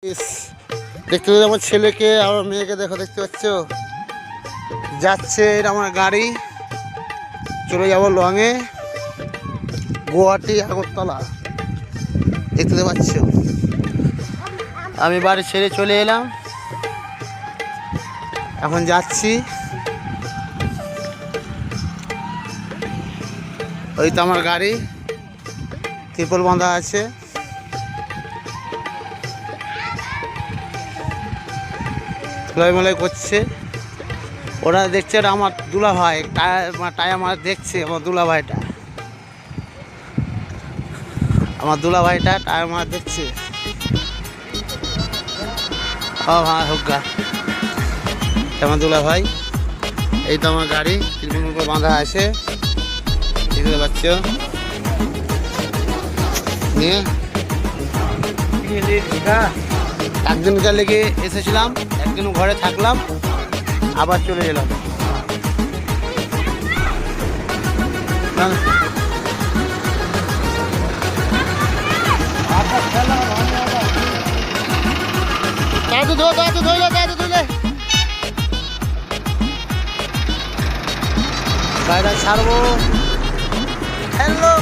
দেখতে আমার ছেলেকে আমার মেয়েকে দেখো, দেখতে পাচ্ছ যাচ্ছে আমার গাড়ি। চলে যাবো লংয়ে, গুয়াহাটি আগরতলা। দেখতে পাচ্ছ আমি বাড়ি ছেড়ে চলে এলাম, এখন যাচ্ছি। ওই তো আমার গাড়ি, ত্রিপল বাঁধা আছে। ধুলাই করছে ওরা, দেখছে আমার দুলা ভাই টায়া মার দেখছে। আমার দুলা ভাইটা টায়া মার দেখছে। ও হ্যাঁ হোগা, আমার দুলা ভাই। এই তো আমার গাড়ি ত্রিপল বাঁধা আছে, দেখতে পাচ্ছ। নিয়ে একদিনকার লেগে এসেছিলাম, একদিন ঘরে থাকলাম, আবার চলে এলাম। গাড়িটা ছাড়বো। হ্যালো।